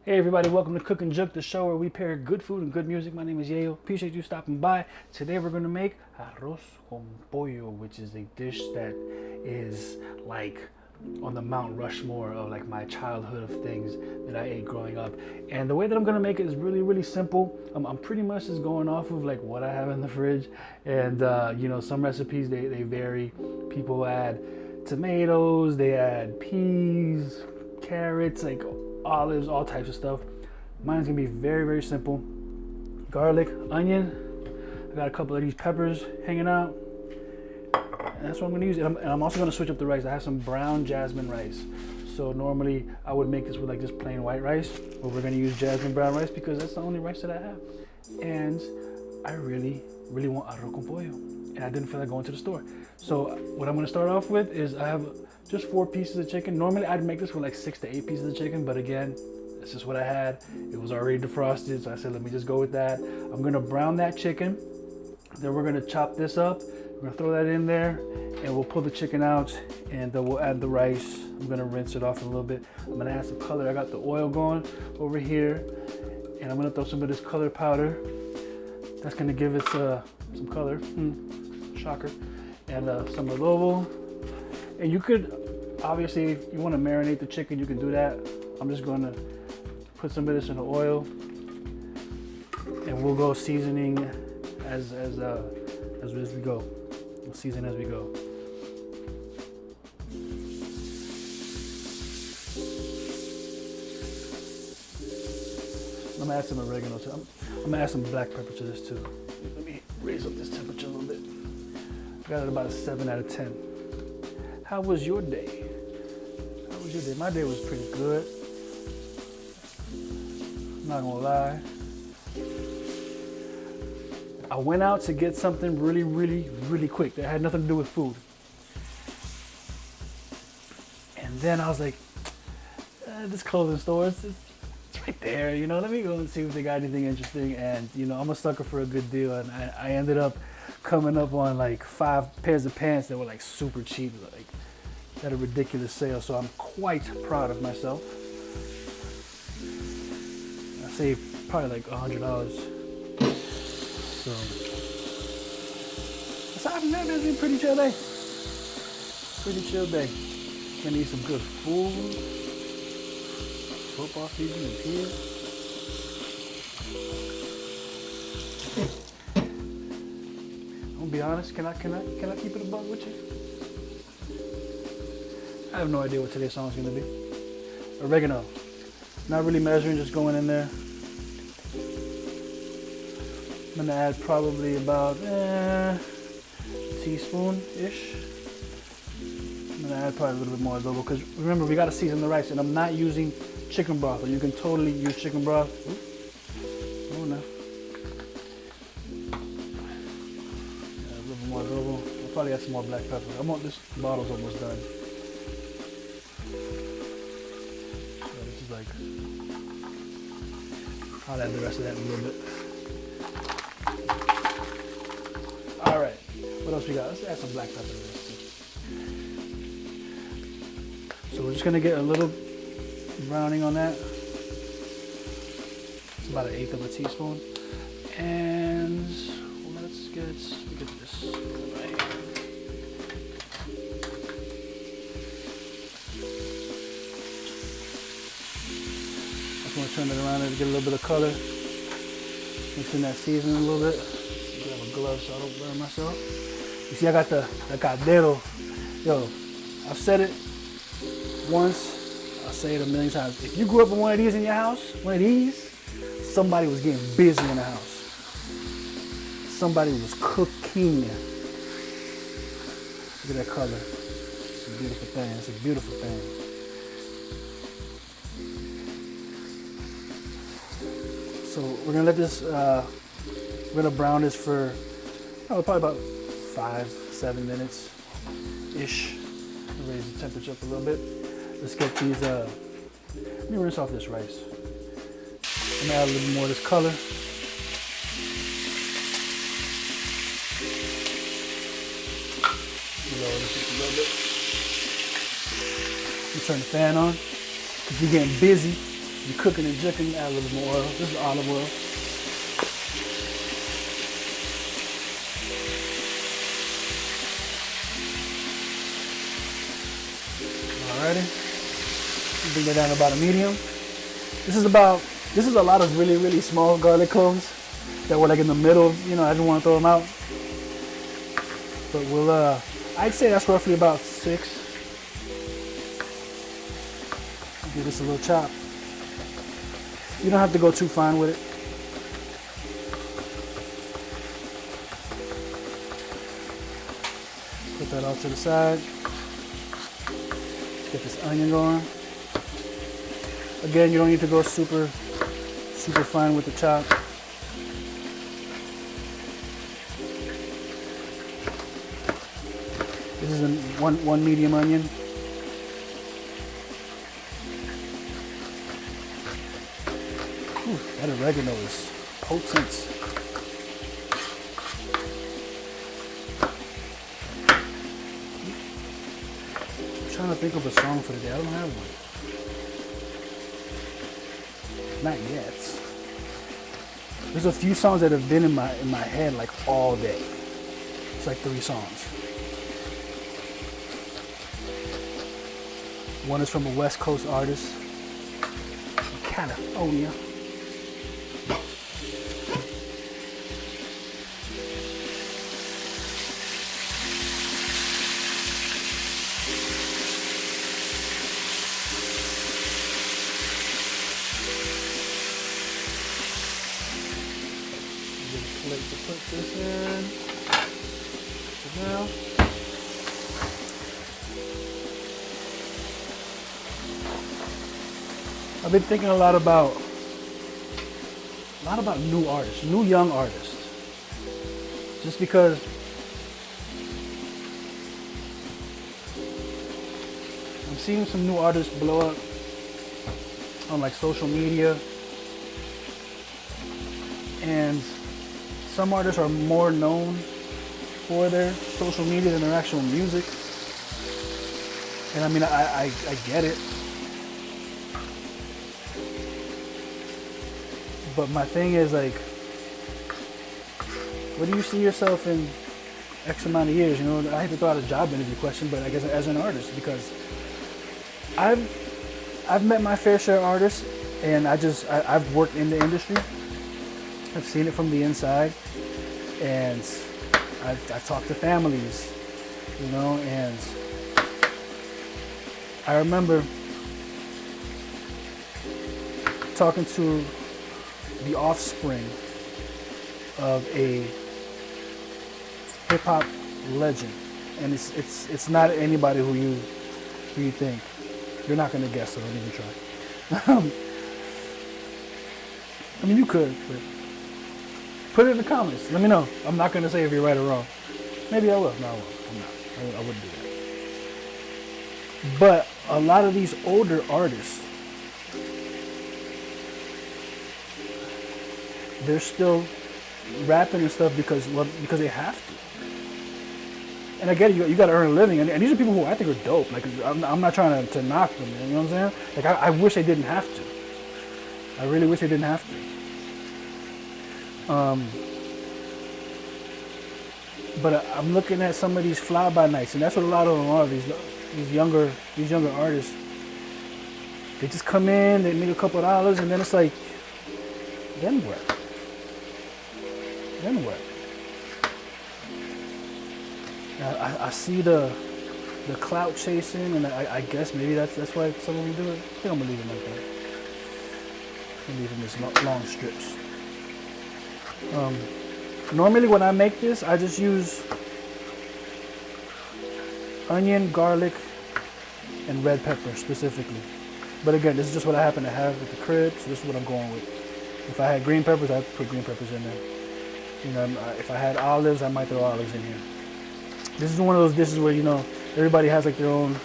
Hey everybody, welcome to Cook and Jook, the show where we pair good food and good music. My name is Yeyo. Appreciate you stopping by. Today we're going to make Arroz con Pollo, which is a dish that is like on the Mount Rushmore of like my childhood of things that I ate growing up. And the way that I'm going to make it is really simple. I'm pretty much just going off of like what I have in the fridge. And you know, some recipes they vary. People add tomatoes, they add peas, carrots, like olives, all types of stuff. Mine's gonna be very simple. Garlic, onion. I got a couple of these peppers hanging out. And that's what I'm gonna use. And I'm also gonna switch up the rice. I have some brown jasmine rice. So normally I would make this with like just plain white rice, but we're gonna use jasmine brown rice because that's the only rice that I have. And I really want arroz con pollo. And I didn't feel like going to the store. So what I'm gonna start off with is I have just 4 pieces of chicken. Normally I'd make this with like 6 to 8 pieces of chicken, but again, that's just what I had. It was already defrosted, so I said, let me just go with that. I'm gonna brown that chicken. Then we're gonna chop this up. We're gonna throw that in there and we'll pull the chicken out and we'll add the rice. I'm gonna rinse it off a little bit. I'm gonna add some color. I got the oil going over here and I'm gonna throw some of this color powder. That's gonna give it some color, shocker. And some adobo. And you could, obviously, if you want to marinate the chicken, you can do that. I'm just going to put some of this in the oil, and we'll go seasoning as we go. We'll season as we go. I'm gonna add some oregano too. I'm gonna add some black pepper to this too. Let me raise up this temperature a little bit. Got it about a 7 out of 10. How was your day? How was your day? My day was pretty good. I'm not gonna lie. I went out to get something really quick that had nothing to do with food. And then I was like, this clothing store, it's right there, you know, let me go and see if they got anything interesting. And you know, I'm a sucker for a good deal, and I ended up coming up on like 5 pairs of pants that were like super cheap, like at a ridiculous sale. So I'm quite proud of myself. I saved probably like $100. So aside from that, it's been a pretty chill day. Pretty chill day. Gonna eat some good food. Football season is here. I'm gonna be honest, can I keep it a buck with you? I have no idea what today's song is gonna be. Oregano. Not really measuring, just going in there. I'm gonna add probably about a teaspoon-ish. I'm gonna add probably a little bit more adobo because remember, we gotta season the rice, and I'm not using chicken broth, or you can totally use chicken broth. Ooh. Oh no. A little bit more adobo. I'll probably add some more black pepper. This bottle's almost done. So this is like, I'll add the rest of that in a little bit. All right, what else we got? Let's add some black pepper to this too. So we're just gonna get a little browning on that. It's about 1/8 of a teaspoon. And let's get this right here. I'm gonna turn it around and get a little bit of color. Mix in that seasoning a little bit. Grab a glove so I don't burn myself. You see, I got the caldero. Yo, I've said it once. I'll say it a million times. If you grew up with one of these in your house, somebody was getting busy in the house. Somebody was cooking. Look at that color. It's a beautiful thing. It's a beautiful thing. So we're gonna let this, we're gonna brown this for probably about 5-7 minutes-ish. Raise the temperature up a little bit. Let's get these, let me rinse off this rice. I'm gonna add a little more of this color. Lower this just a little bit. You turn the fan on, because we're getting busy. You're cooking and jooking, add a little more oil. This is olive oil. Alrighty. Bring that down to about a medium. This is a lot of really, really small garlic cloves that were like in the middle. You know, I didn't want to throw them out. But we'll, I'd say that's roughly about 6. Give this a little chop. You don't have to go too fine with it. Put that off to the side. Get this onion going. Again, you don't need to go super fine with the chop. This is one medium onion. Ooh, that oregano is potent. I'm trying to think of a song for the day. I don't have one. Not yet. There's a few songs that have been in my head like all day. It's like 3 songs. One is from a West Coast artist from California. Get a plate to put this in. So now. I've been thinking a lot about new artists, new young artists. Just because I'm seeing some new artists blow up on like social media, and some artists are more known for their social media than their actual music. And I mean, I get it. But my thing is like, where do you see yourself in X amount of years? You know, I hate to throw out a job interview question, but I guess as an artist, because I've met my fair share of artists, and I've worked in the industry. I've seen it from the inside, and I've talked to families, you know, and I remember talking to the offspring of a hip-hop legend, and it's not anybody who you think. You're not gonna guess, so don't even try. I mean, you could, but put it in the comments. Let me know. I'm not gonna say if you're right or wrong. Maybe I will. No, I won't. I'm not. I wouldn't do that. But a lot of these older artists, they're still rapping and stuff because they have to. And I get it, you got to earn a living, and these are people who I think are dope. Like, I'm not trying to knock them, you know what I'm saying? Like, I wish they didn't have to. I really wish they didn't have to. But I'm looking at some of these fly-by-nights, and that's what a lot of them are. These younger artists. They just come in, they make a couple of dollars, and then it's like, then what? Then what? I see the clout chasing, and I guess maybe that's why some of them do it. I think I'm gonna leave it like that. I'm leaving this long strips. Normally when I make this, I just use onion, garlic, and red pepper specifically. But again, this is just what I happen to have at the crib, so this is what I'm going with. If I had green peppers, I'd put green peppers in there. You know, if I had olives, I might throw olives in here. This is one of those dishes where, you know, everybody has like their own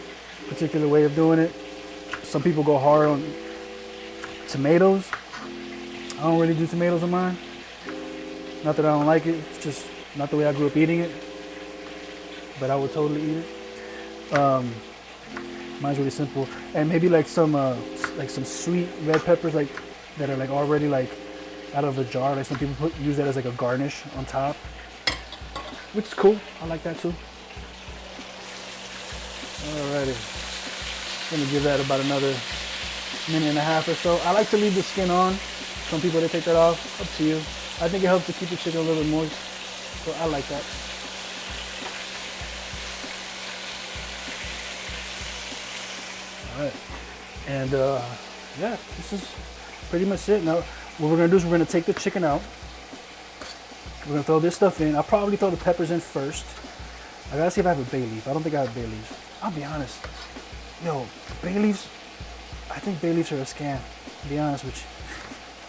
particular way of doing it. Some people go hard on tomatoes. I don't really do tomatoes on mine. Not that I don't like it, it's just not the way I grew up eating it. But I would totally eat it. Mine's really simple, and maybe like some sweet red peppers like that are like already like out of a jar. Like some people use that as like a garnish on top, which is cool. I like that too. Alrighty, gonna give that about another minute and a half or so. I like to leave the skin on. Some people they take that off. Up to you. I think it helps to keep the chicken a little bit moist, so I like that. All right, and yeah, this is pretty much it. Now, what we're gonna do is we're gonna take the chicken out. We're gonna throw this stuff in. I'll probably throw the peppers in first. I gotta see if I have a bay leaf. I don't think I have bay leaves. I'll be honest. Yo, bay leaves, I think bay leaves are a scam, to be honest with you.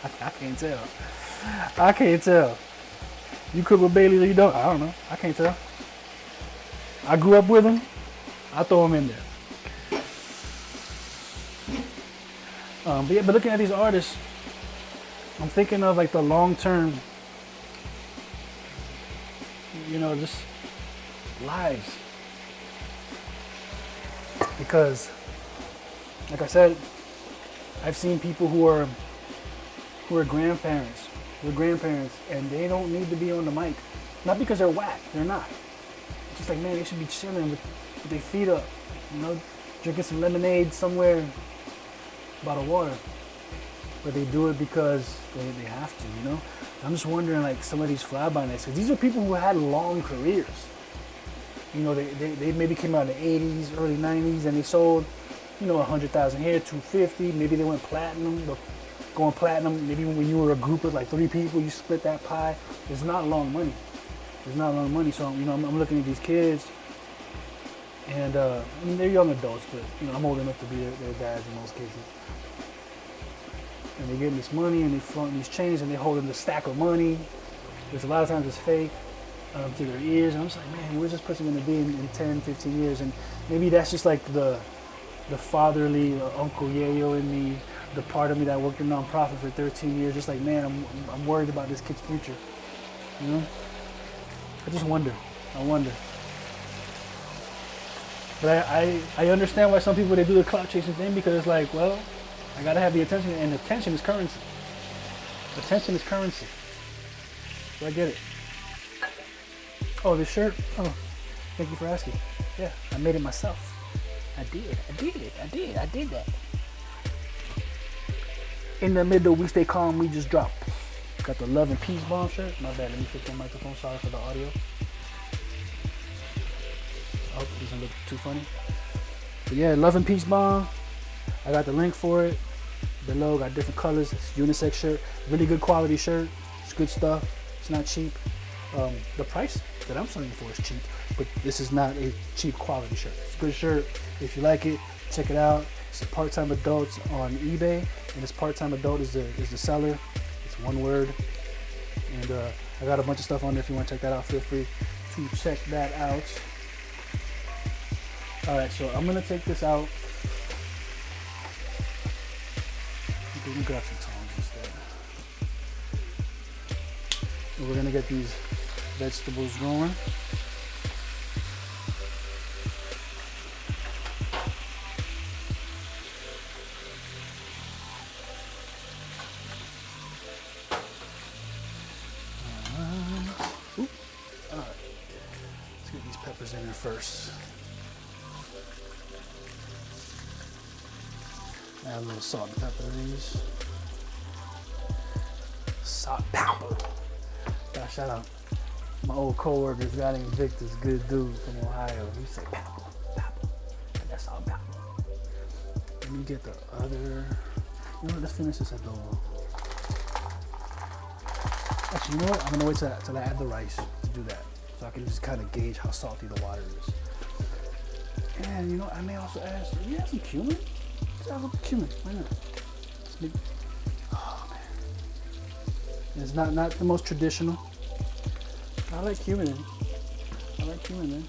I can't tell. I can't tell. You cook with bay leaves or you don't? I don't know. I can't tell. I grew up with them. I throw them in there. But yeah, but looking at these artists, I'm thinking of like the long term, you know, just lives. Because, like I said, I've seen people who are grandparents, and they don't need to be on the mic. Not because they're whack, they're not. It's just like, man, they should be chilling with their feet up, you know, drinking some lemonade somewhere, bottle of water. But they do it because they have to, you know. I'm just wondering, like, some of these fly-by-nights, because these are people who had long careers. You know, they maybe came out in the 80s, early 90s, and they sold, you know, 100,000 here, 250. Maybe they went platinum. But going platinum, maybe when you were a group of like 3 people, you split that pie. It's not long money. It's not long money. So, you know, I'm looking at these kids, and I mean, they're young adults, but, you know, I'm old enough to be their dads in most cases. And they're getting this money, and they flaunting these chains, and they're holding the stack of money, which a lot of times is fake. To their ears, and I'm just like, man, where's this person going to be in 10, 15 years? And maybe that's just like the fatherly Uncle Yeyo in me, the part of me that worked in nonprofit for 13 years, just like, man, I'm worried about this kid's future, you know? I just wonder. But I understand why some people, they do the clout chasing thing, because it's like, well, I got to have the attention, and attention is currency. Attention is currency. So I get it. Oh, this shirt? Oh, thank you for asking. Yeah, I made it myself. I did that. In the Middle East, they call me just drop. Got the Love and Peace Bomb shirt. My bad, let me fix my microphone. Sorry for the audio. I hope it doesn't look too funny. But yeah, Love and Peace Bomb. I got the link for it below. Got different colors. It's a unisex shirt. Really good quality shirt. It's good stuff. It's not cheap. The price that I'm selling for is cheap, but this is not a cheap quality shirt. It's a good shirt. If you like it, check it out. It's a Part-Time Adults on eBay, and this Part-Time Adult is the seller. It's one word, and I got a bunch of stuff on there. If you want to check that out, feel free to check that out. All right, so I'm gonna take this out. Let me grab some tongs instead. And we're gonna get these vegetables going. All right. Let's get these peppers in there first. Add a little salt and pepper to these. Salt and pepper. Gotta shout out my old co-worker, this guy named Victor's good dude from Ohio. He said, pepper. That's all pepper. Let me get the other. You know what? Let's finish this adobo. Actually, you know what? I'm gonna wait till I add the rice to do that, so I can just kind of gauge how salty the water is. And you know, I may also add some. You have some cumin? Let's add a little cumin. Why not? Oh man, it's not the most traditional. I like cumin. Man.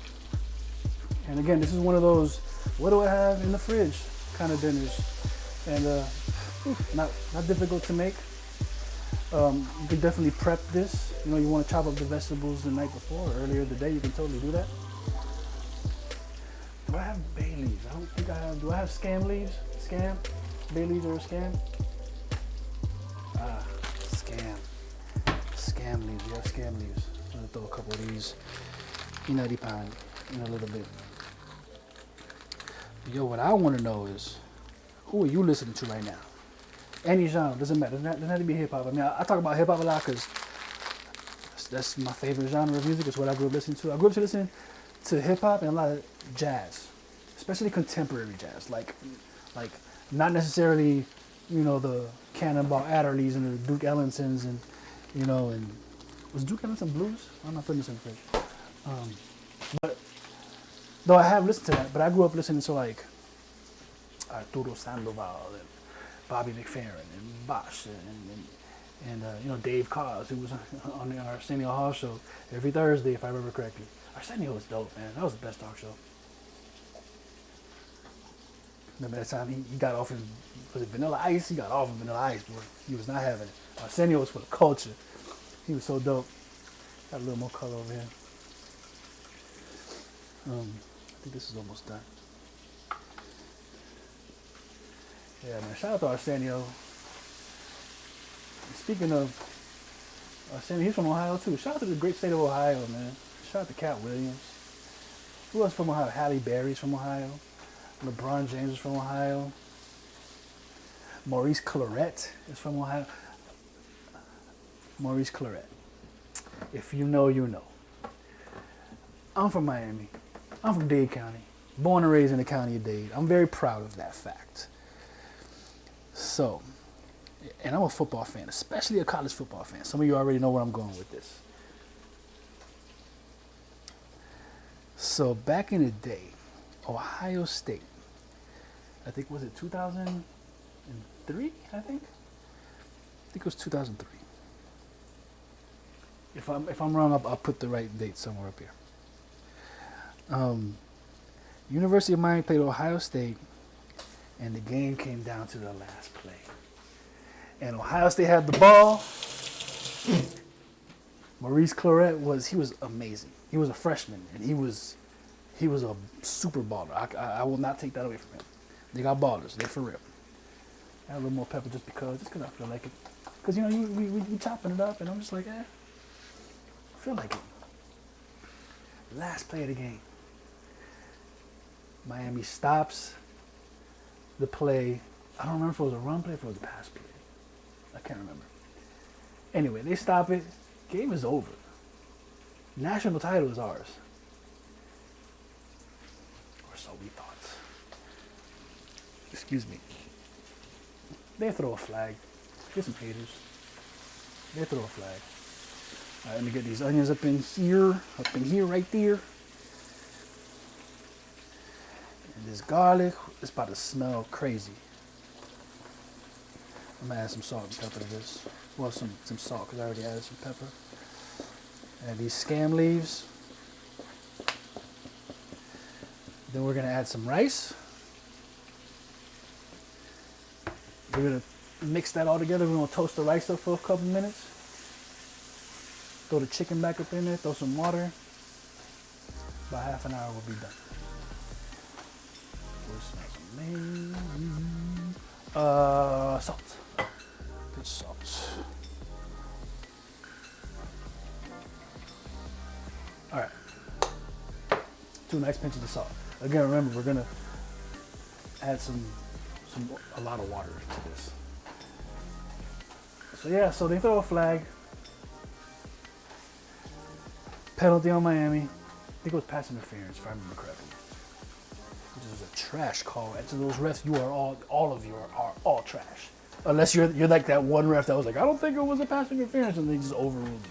And again, this is one of those, what do I have in the fridge kind of dinners. And not difficult to make. You can definitely prep this. You know, you want to chop up the vegetables the night before or earlier in the day, you can totally do that. I have bay leaves? I don't think I have. Do I have scam leaves? Scam? Bay leaves or a scam? Ah, scam. Scam leaves. You have scam leaves. I'm gonna throw a couple of these peanutty pine in a little bit. Yo, what I want to know is, who are you listening to right now? Any genre, doesn't matter. Doesn't have to be hip hop. I mean, I talk about hip hop a lot because that's my favorite genre of music. It's what I grew up listening to. I grew up listening to hip hop and a lot of jazz, especially contemporary jazz, like not necessarily, you know, the Cannonball Adderleys and the Duke Ellingtons and, you know, and was Duke Ellington blues? I'm not putting this in the fridge. But though I have listened to that, but I grew up listening to like Arturo Sandoval and Bobby McFerrin and Bosch and you know, Dave Cos, who was on the Arsenio Hall show every Thursday, if I remember correctly. Arsenio was dope, man. That was the best talk show. Remember that time he got off in, was it Vanilla Ice? He got off in Vanilla Ice, boy. He was not having it. Arsenio was for the culture. He was so dope. Got a little more color over here. I think this is almost done. Yeah, man. Shout out to Arsenio. Speaking of Arsenio, he's from Ohio too. Shout out to the great state of Ohio, man. Shout out to Cat Williams. Who else from Ohio? Halle Berry's from Ohio. LeBron James is from Ohio. Maurice Clarett is from Ohio. Maurice Clarett. If you know, you know. I'm from Miami. I'm from Dade County. Born and raised in the county of Dade. I'm very proud of that fact. So, and I'm a football fan, especially a college football fan. Some of you already know where I'm going with this. So back in the day, Ohio State, I think, was it 2003, I think it was 2003. If I'm wrong, I'll put the right date somewhere up here. University of Miami played Ohio State, and the game came down to the last play. And Ohio State had the ball. Maurice Clarett was amazing. He was a freshman, and he was a super baller. I will not take that away from him. They got ballers. They're for real. Add a little more pepper just because I feel like it. Because, you know, we chopping it up, and I'm just like, I feel like it. Last play of the game. Miami stops the play. I don't remember if it was a run play or if it was a pass play. I can't remember. Anyway, they stop it. Game is over. National title is ours. Or so we thought. Excuse me. They throw a flag. Get some haters. They throw a flag. All right, let me get these onions up in here, right there. And this garlic, it's about to smell crazy. I'm gonna add some salt and pepper to this. Well, some salt, because I already added some pepper. And these scam leaves. Then we're gonna add some rice. We're gonna mix that all together. We're gonna toast the rice up for a couple minutes. Throw the chicken back up in there, throw some water. About half an hour we'll be done. It smells amazing. Salt. Good salt. All right. 2 nice pinches of salt. Again, remember, we're gonna add a lot of water to this. So yeah, so they throw a flag. Penalty on Miami. I think it was pass interference, if I remember correctly. Which is a trash call. And to those refs, you are all of you are all trash. Unless you're like that one ref that was like, I don't think it was a pass interference, and they just overruled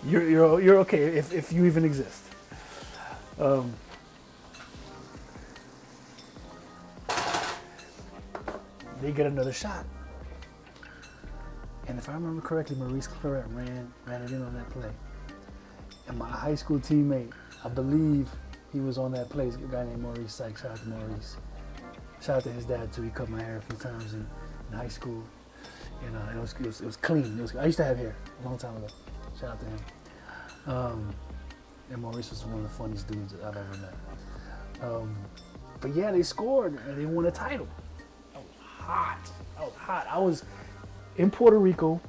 you. You're okay if you even exist. They get another shot. And if I remember correctly, Maurice Clarett ran it in on that play. And my high school teammate, I believe he was on that play, a guy named Maurice Sykes. Shout out to Maurice. Shout out to his dad too. He cut my hair a few times in high school. And it was clean. I used to have hair a long time ago. Shout out to him. And Maurice was one of the funniest dudes that I've ever met. But yeah, they scored and they won a title. I was hot. I was hot. I was in Puerto Rico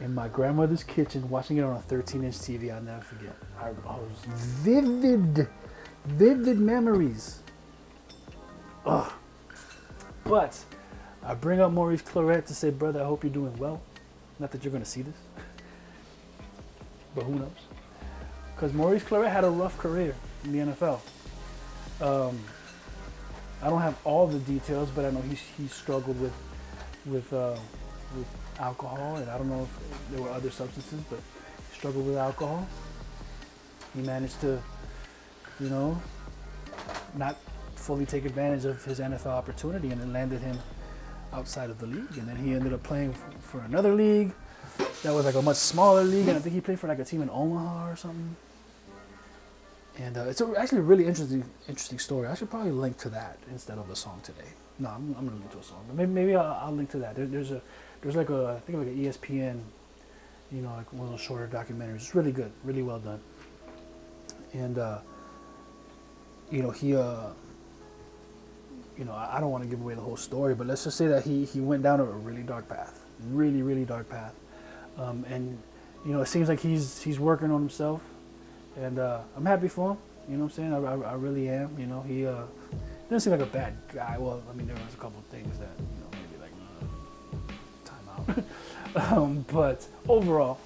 in my grandmother's kitchen watching it on a 13-inch TV. I'll never forget. I was vivid memories. Ugh. But I bring up Maurice Clarett to say, brother, I hope you're doing well. Not that you're going to see this, but who knows? Because Maurice Clarett had a rough career in the NFL. I don't have all the details, but I know he struggled with alcohol, and I don't know if there were other substances, but he struggled with alcohol. He managed to, not fully take advantage of his NFL opportunity, and it landed him outside of the league. And then he ended up playing for another league that was like a much smaller league, and I think he played for like a team in Omaha or something. And it's actually a really interesting story. I should probably link to that instead of the song today. No, I'm gonna link to a song, but maybe I'll link to that. There's like I think like an ESPN, like one of those shorter documentaries. It's really good, really well done. And he I don't want to give away the whole story, but let's just say that he went down a really dark path, really dark path. And it seems like he's working on himself. And I'm happy for him, you know what I'm saying? I really am, he doesn't seem like a bad guy. Well, I mean, there was a couple of things that, maybe like, time out. But overall,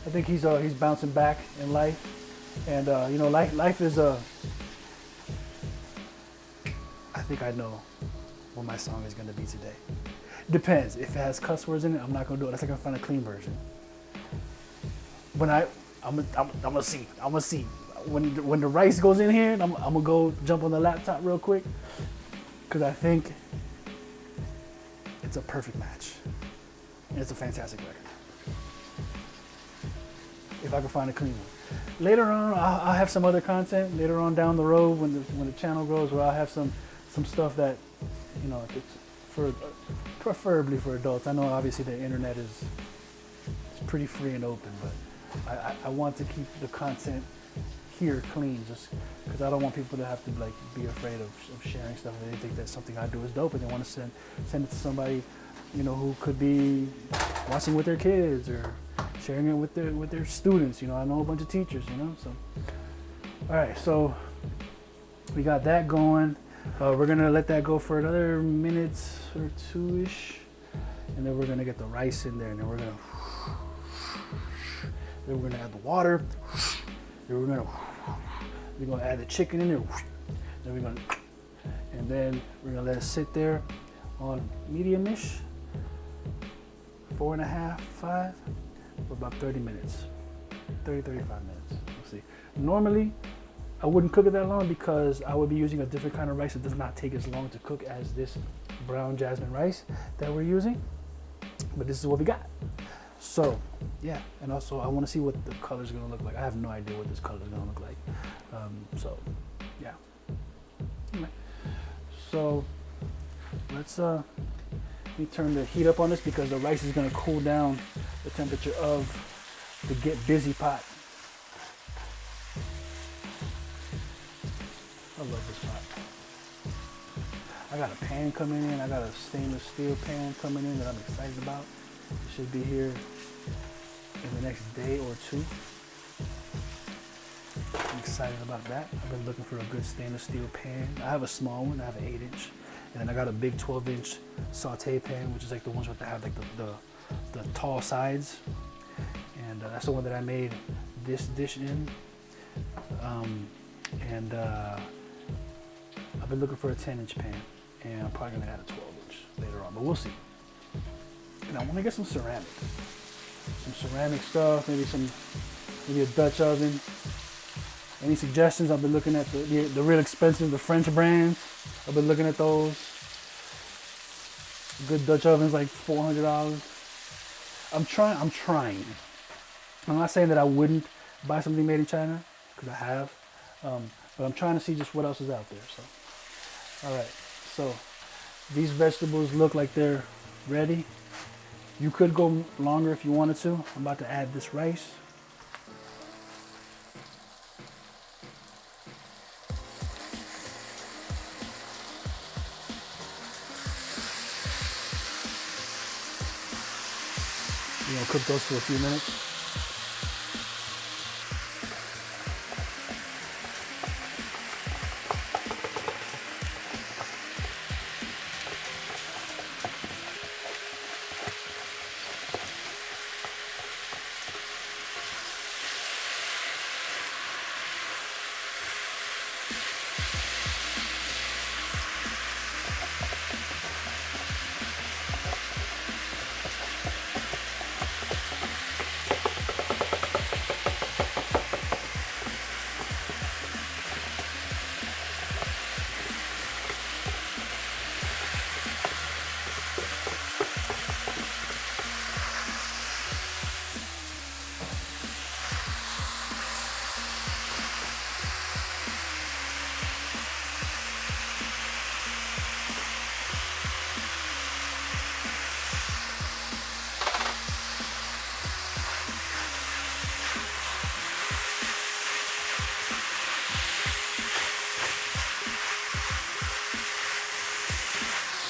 I think he's bouncing back in life. And, life is I think I know what my song is going to be today. Depends. If it has cuss words in it, I'm not going to do it unless I can find a clean version. When I'm gonna see. When the rice goes in here, I'm gonna go jump on the laptop real quick, because I think it's a perfect match. And it's a fantastic record. If I can find a clean one. Later on, I'll have some other content later on down the road when the channel grows, where I'll have some stuff that it's preferably for adults. I know obviously the internet is pretty free and open, but I want to keep the content here clean, just because I don't want people to have to be afraid of sharing stuff. They think that something I do is dope, and they want to send it to somebody, who could be watching with their kids or sharing it with their students. I know a bunch of teachers, So, all right, so we got that going. We're gonna let that go for another minute or two-ish, and then we're gonna get the rice in there, and then we're gonna add the water. Then we're gonna add the chicken in there. Then we're gonna let it sit there on medium-ish, 4.5, 5, for about 30 minutes, 35 minutes. We'll see. Normally, I wouldn't cook it that long because I would be using a different kind of rice that does not take as long to cook as this brown jasmine rice that we're using. But this is what we got. So, yeah, and also I want to see what the color's going to look like. I have no idea what this color is going to look like. So, yeah. Anyway, so let's let me turn the heat up on this, because the rice is going to cool down the temperature of the get busy pot. I love this pot. I got a pan coming in. I got a stainless steel pan coming in that I'm excited about. It should be here in the next day or two. I'm excited about that. I've been looking for a good stainless steel pan. I have a small one. I have an 8-inch, and then I got a big 12-inch saute pan, which is like the ones that have like the tall sides. And that's the one that I made this dish in. I've been looking for a 10-inch pan, and I'm probably gonna add a 12-inch later on, but we'll see. And I want to get some ceramic stuff, maybe a Dutch oven. Any suggestions? I've been looking at the real expensive, the French brands. I've been looking at those. A good Dutch oven's like $400. I'm trying. I'm not saying that I wouldn't buy something made in China, because I have, but I'm trying to see just what else is out there. So, all right. So these vegetables look like they're ready. You could go longer if you wanted to. I'm about to add this rice. We're gonna cook those for a few minutes.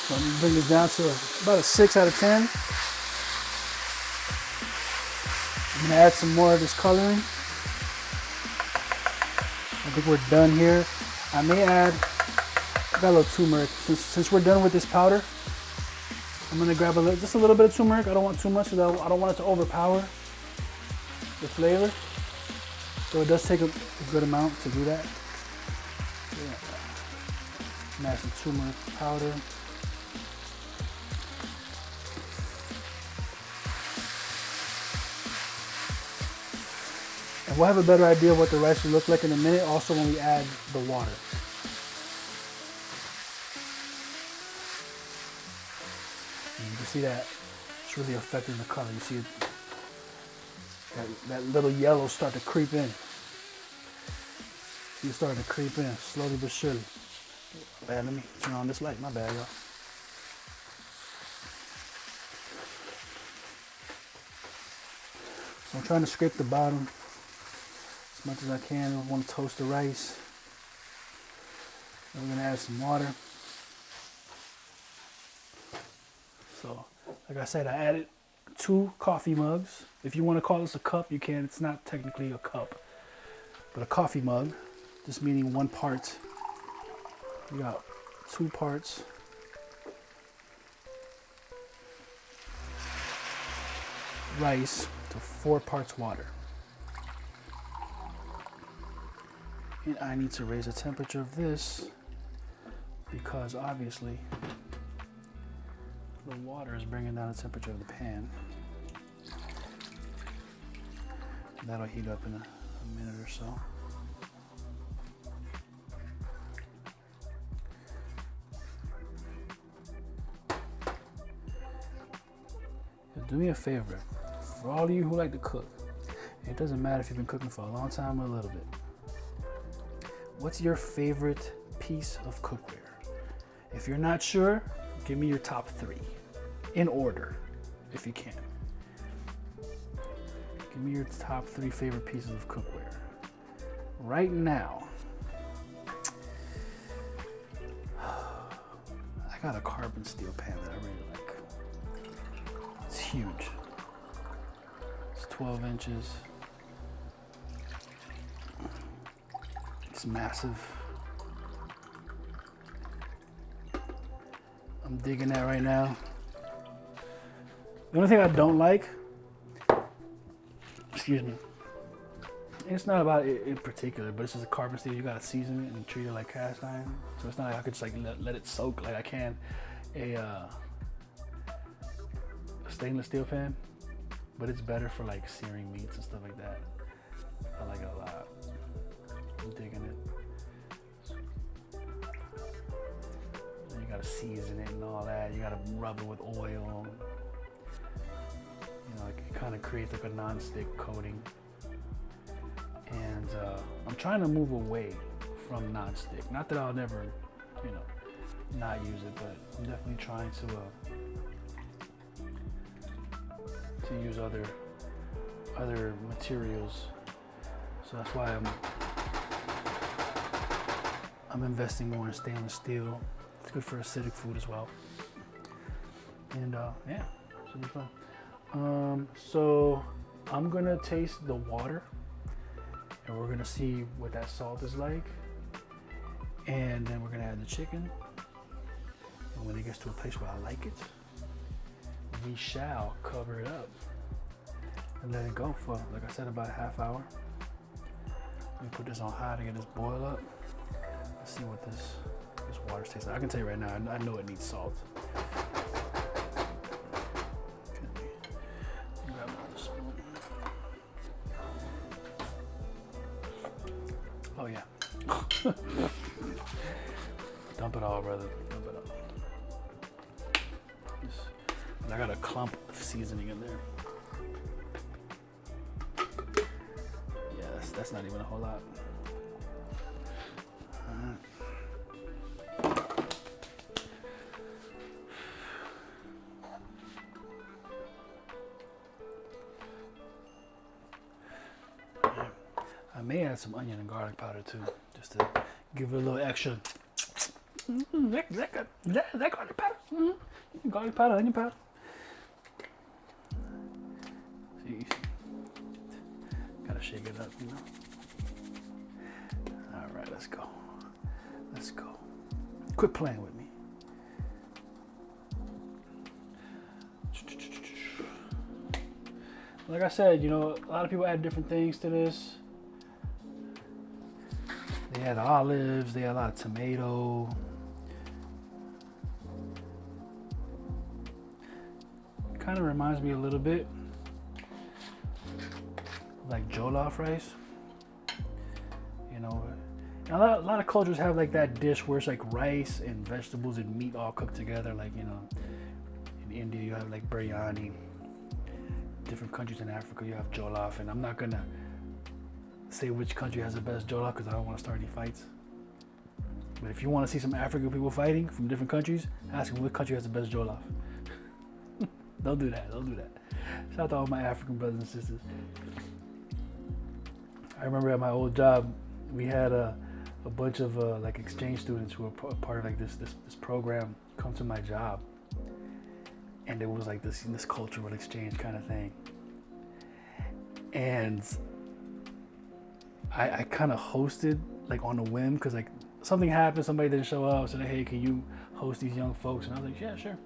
So I'm gonna bring this down to about a 6 out of 10. I'm gonna add some more of this coloring. I think we're done here. I may add, I got a little turmeric. Since we're done with this powder, I'm gonna grab just a little bit of turmeric. I don't want too much because I don't want it to overpower the flavor. So it does take a good amount to do that. Yeah. Add some turmeric powder. And we'll have a better idea of what the rice will look like in a minute, also when we add the water. And you can see that it's really affecting the color. You see it, that little yellow start to creep in. See it starting to creep in, slowly but surely. Man, let me turn on this light, my bad, y'all. So I'm trying to scrape the bottom as much as I can. I want to toast the rice. Then we're gonna add some water. So, like I said, I added 2 coffee mugs. If you want to call this a cup, you can. It's not technically a cup, but a coffee mug, just meaning 1 part. We got 2 parts. Rice to 4 parts water. And I need to raise the temperature of this because obviously the water is bringing down the temperature of the pan. That'll heat up in a minute or so. Do me a favor, for all of you who like to cook, it doesn't matter if you've been cooking for a long time or a little bit. What's your favorite piece of cookware? If you're not sure, give me your top 3 in order, if you can. Give me your top 3 favorite pieces of cookware. Right now, I got a carbon steel pan that I really like. It's huge. It's 12 inches. It's massive. I'm digging that right now. The only thing I don't like, excuse me, and it's not about it in particular, but it's just a carbon steel. You gotta season it and treat it like cast iron. So it's not like I could just like let it soak like I can a stainless steel pan, but it's better for like searing meats and stuff like that. I like it a lot. I'm digging it. And you gotta season it and all that. You gotta rub it with oil. You know, it kind of creates like a non-stick coating. And I'm trying to move away from non-stick. Not that I'll never, you know, not use it, but I'm definitely trying to use other materials. So that's why I'm investing more in stainless steel. It's good for acidic food as well. And yeah, should be fun. So I'm gonna taste the water, and we're gonna see what that salt is like, and then we're gonna add the chicken. And when it gets to a place where I like it, we shall cover it up and let it go for, like I said, about a half hour. Let me put this on high to get this boil up. Let's see what this water tastes like. I can tell you right now, I know it needs salt. Grab another spoon. Oh yeah. Dump it all, brother. Dump it all. I got a clump of seasoning in there. Yeah, that's not even a whole lot. I may add some onion and garlic powder too, just to give it a little extra. That garlic powder. Garlic powder, onion powder. See, gotta shake it up, you know. All right, let's go. Let's go. Quit playing with me. Like I said, you know, a lot of people add different things to this. They had olives, they had a lot of tomato. Kind of reminds me a little bit like jollof rice. You know, and a lot of cultures have like that dish where it's like rice and vegetables and meat all cooked together. Like, you know, in India you have like biryani. Different countries in Africa you have jollof, and I'm not gonna say which country has the best jollof because I don't want to start any fights. But if you want to see some African people fighting from different countries, ask them which country has the best jollof. Don't do that. Don't do that. Shout out to all my African brothers and sisters. I remember at my old job, we had a bunch of like exchange students who were part of like this program come to my job, and it was like this cultural exchange kind of thing. And I kind of hosted like on a whim because like something happened, somebody didn't show up, so like, hey, can you host these young folks? And I was like, yeah, sure.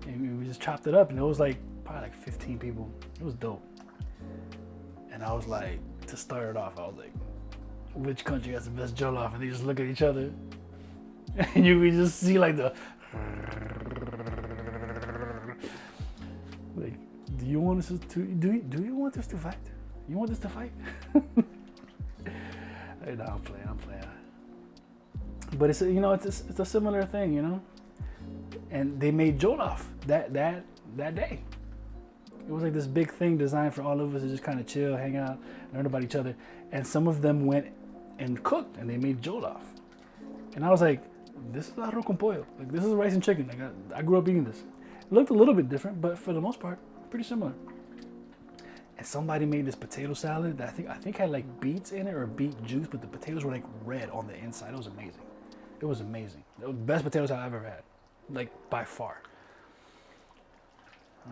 And we just chopped it up, and it was like probably like 15 people. It was dope. And I was like, to start it off, I was like, which country has the best jollof? And they just look at each other, and you could just see like the like, do you want us to do you want us to fight? You want us to fight? Hey, no, I'm playing. But it's it's a similar thing, you know. And they made jollof that day. It was like this big thing designed for all of us to just kind of chill, hang out, learn about each other. And some of them went and cooked, and they made jollof. And I was like, this is arroz con pollo. Like, this is rice and chicken. Like, I grew up eating this. It looked a little bit different, but for the most part, pretty similar. And somebody made this potato salad that I think had like beets in it or beet juice, but the potatoes were like red on the inside. It was amazing. It was amazing. It was the best potato salad I've ever had, like by far.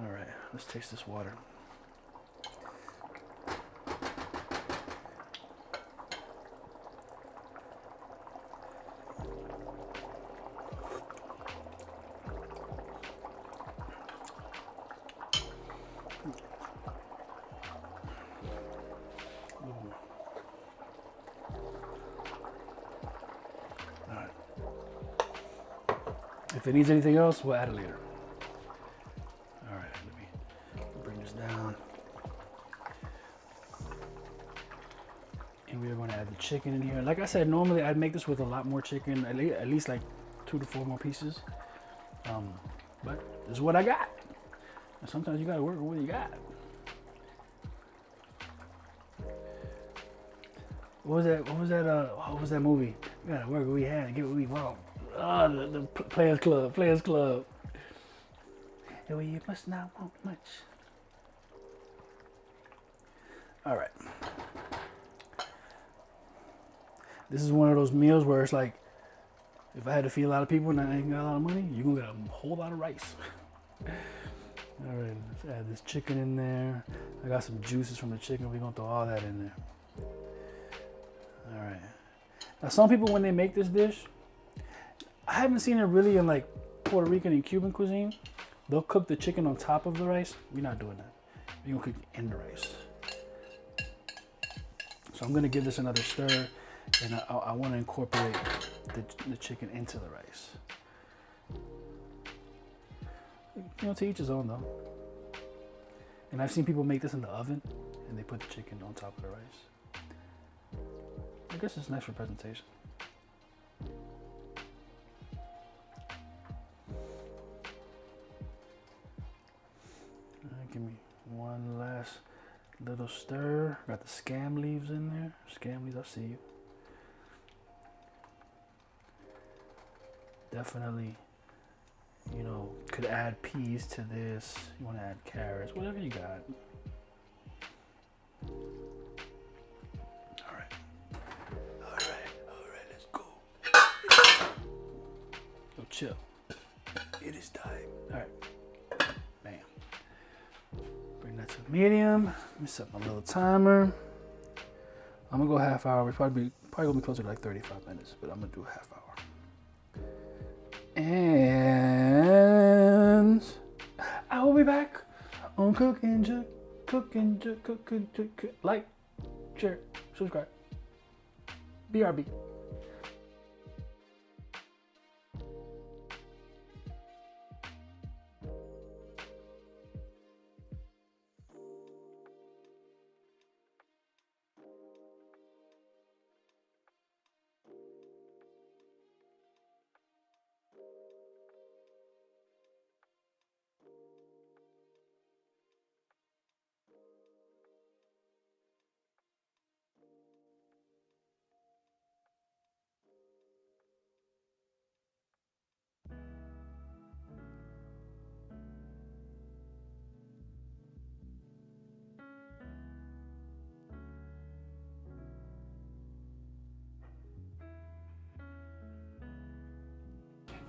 All right, let's taste this water. If it needs anything else, we'll add it later. All right, let me bring this down. And we're going to add the chicken in here. Like I said, normally I'd make this with a lot more chicken, at least like 2 to 4 more pieces. But this is what I got. And sometimes you got to work with what you got. What was that movie? We got to work what we had and get what we want. The Players Club. You must not want much. All right. This is one of those meals where it's like, if I had to feed a lot of people and I ain't got a lot of money, you're gonna get a whole lot of rice. All right, let's add this chicken in there. I got some juices from the chicken. We're gonna throw all that in there. All right. Now, some people, when they make this dish, I haven't seen it really in like Puerto Rican and Cuban cuisine. They'll cook the chicken on top of the rice. We're not doing that. We're gonna cook it in the rice. So I'm gonna give this another stir, and I want to incorporate the chicken into the rice. You know, to each his own though. And I've seen people make this in the oven, and they put the chicken on top of the rice. I guess it's nice for presentation. Give me one last little stir. Got the scam leaves in there. Scam leaves, I see you. Definitely, you know, could add peas to this. You want to add carrots, whatever you got. All right, let's go. Yo, chill. It is time. All right, bam. Bring that to medium. Let me set my little timer. I'm gonna go half hour. It's probably gonna be closer to like 35 minutes, but I'm gonna do a half hour. And I will be back on Cooking Jook, Cooking Jook, Cooking Jook. Like, share, subscribe. BRB.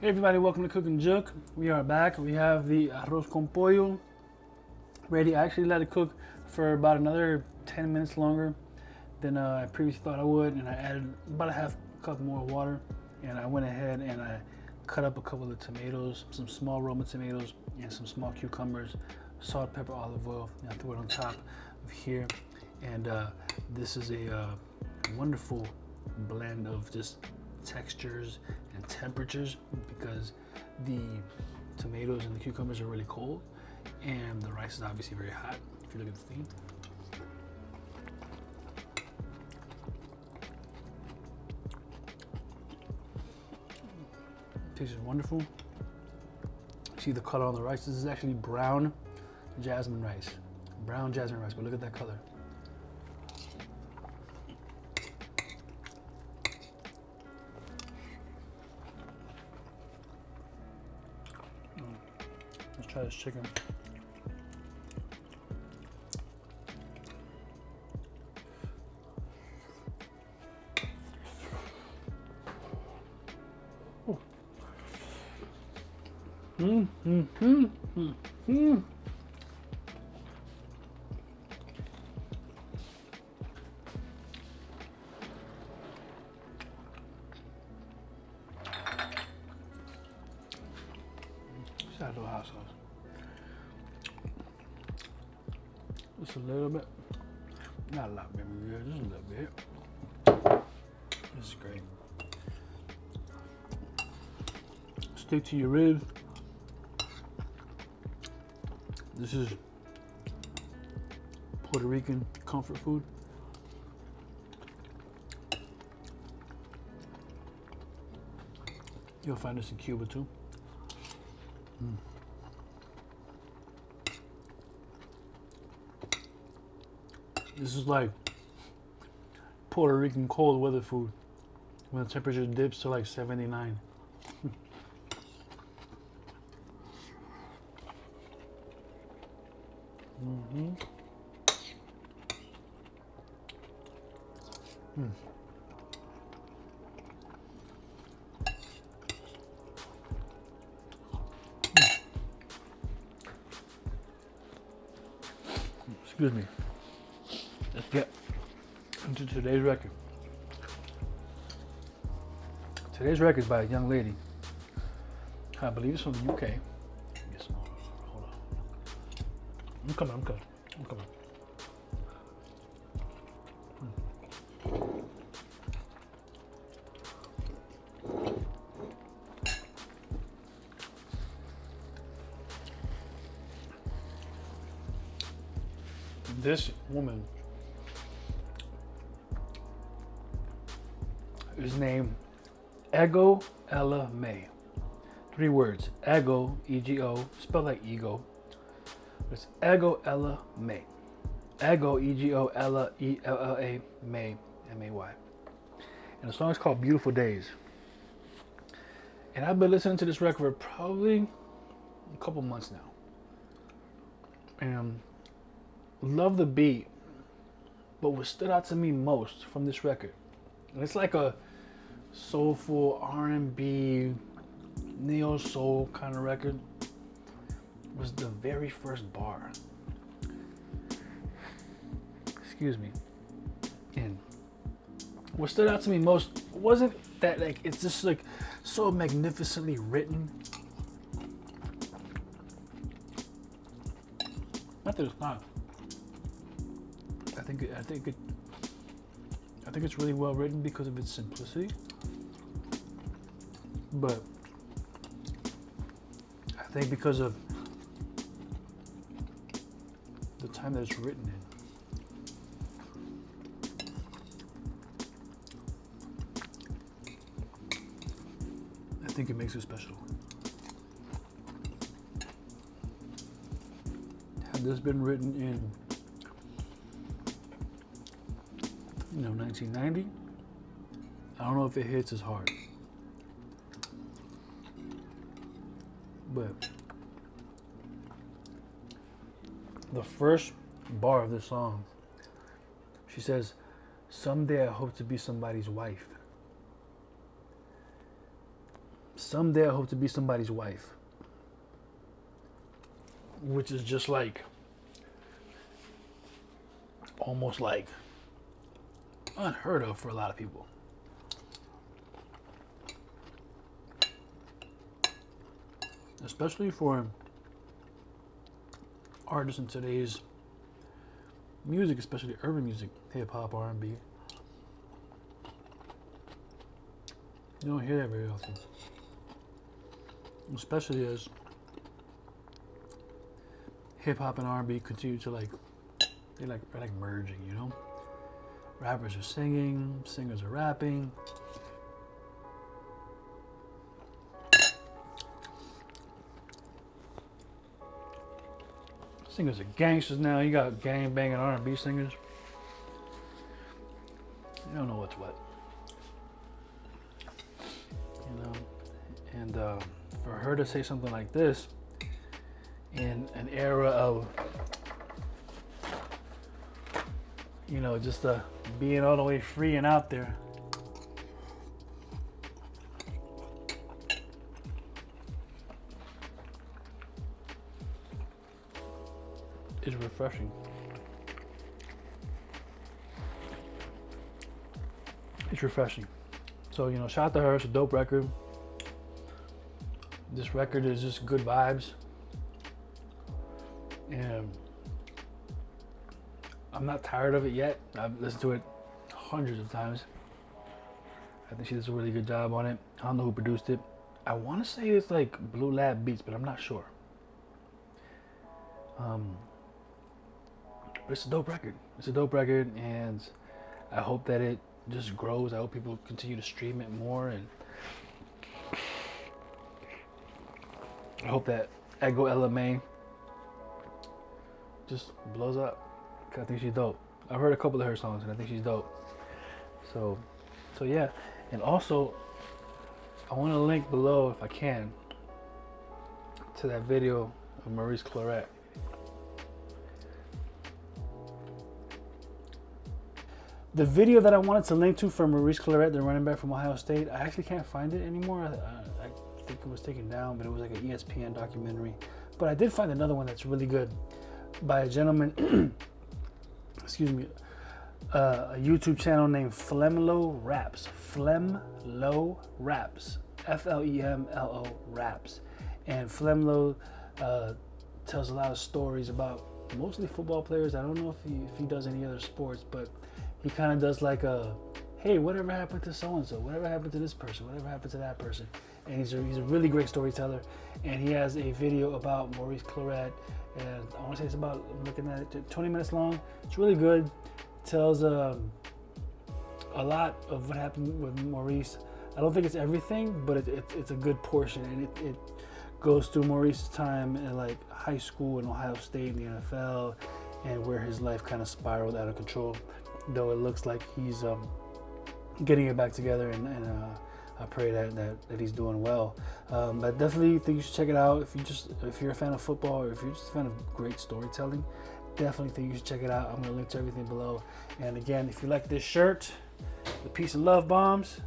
Hey everybody, welcome to Cooking Jook. We are back. We have the Arroz con Pollo ready. I actually let it cook for about another 10 minutes longer than I previously thought I would, and I added about a half cup more water, and I went ahead and I cut up a couple of tomatoes, some small Roma tomatoes and some small cucumbers, salt, pepper, olive oil, and I threw it on top of here. And this is a wonderful blend of just textures and temperatures, because the tomatoes and the cucumbers are really cold and the rice is obviously very hot if you look at the theme. It tastes wonderful. See the color on the rice? This is actually brown jasmine rice. Brown jasmine rice, but look at that color. Let's try this chicken. Add a little hot sauce. Just a little bit. Not a lot, baby. Just a little bit. This is great. Stick to your ribs. This is Puerto Rican comfort food. You'll find this in Cuba too. This is like Puerto Rican cold weather food when the temperature dips to like 79. Excuse me. Let's get into today's record. Today's record is by a young lady. I believe it's from the UK. Get some more. Hold on. I'm coming. This woman is named Ego Ella May. 3 words. Ego, E-G-O, spelled like ego. It's Ego Ella May. Ego, E-G-O, Ella, E-L-L-A, May, M-A-Y. And the song is called Beautiful Days. And I've been listening to this record for probably a couple months now. And love the beat. But what stood out to me most from this record, and it's like a soulful R&B, neo soul kind of record, was the very first bar. Excuse me. And what stood out to me most wasn't that, like, it's just like so magnificently written. Not that it's not. I think it's really well written because of its simplicity. But I think because of the time that it's written in. I think it makes it special. Had this been written in 1990, I don't know if it hits as hard. But the first bar of this song, she says, "Someday I hope to be somebody's wife." Someday I hope to be somebody's wife. Which is just like, almost like unheard of for a lot of people. Especially for artists in today's music, especially urban music, hip hop, R&B. You don't hear that very often. Especially as hip hop and R&B continue to they're merging, you know? Rappers are singing, singers are rapping. Singers are gangsters now. You got gang banging R&B singers. You don't know what's what. You know? And for her to say something like this in an era of, just being all the way free and out there. Is refreshing. It's refreshing. So, shout out to her. It's a dope record. This record is just good vibes. And I'm not tired of it yet. I've listened to it hundreds of times. I think she does a really good job on it. I don't know who produced it. I want to say it's like Blue Lab Beats, but I'm not sure. But it's a dope record. It's a dope record, and I hope that it just grows. I hope people continue to stream it more, and I hope that Ego Ella May just blows up. I think she's dope. I've heard a couple of her songs, and I think she's dope. So yeah. And also, I want to link below, if I can, to that video of Maurice Clarett. The video that I wanted to link to for Maurice Clarett, the running back from Ohio State, I actually can't find it anymore. I think it was taken down, but it was like an ESPN documentary. But I did find another one that's really good by a gentleman excuse me, a YouTube channel named Flemlo Raps. Flemlo Raps. Flemlo Raps. And Flemlo tells a lot of stories about mostly football players. I don't know if he does any other sports, but he kind of does like a, hey, whatever happened to so-and-so? Whatever happened to this person? Whatever happened to that person? And he's a really great storyteller. And he has a video about Maurice Clarett. And I want to say it's about, I'm looking at it, 20 minutes long. It's really good. Tells a lot of what happened with Maurice. I don't think it's everything, but it's a good portion. And it goes through Maurice's time in like high school in Ohio State, in the NFL, and where his life kind of spiraled out of control. Though it looks like he's getting it back together, and I pray that he's doing well. I definitely think you should check it out if you're a fan of football, or if you're just a fan of great storytelling. Definitely think you should check it out. I'm gonna link to everything below. And again, if you like this shirt, the Peace and Love Bombs,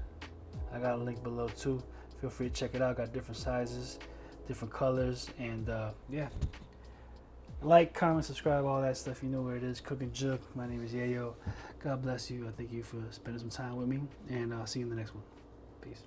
I got a link below too. Feel free to check it out. Got different sizes, different colors, and yeah. Like, comment, subscribe, all that stuff. You know where it is. Cooking Jook. My name is Yeyo. God bless you. I thank you for spending some time with me, and I'll see you in the next one. Peace.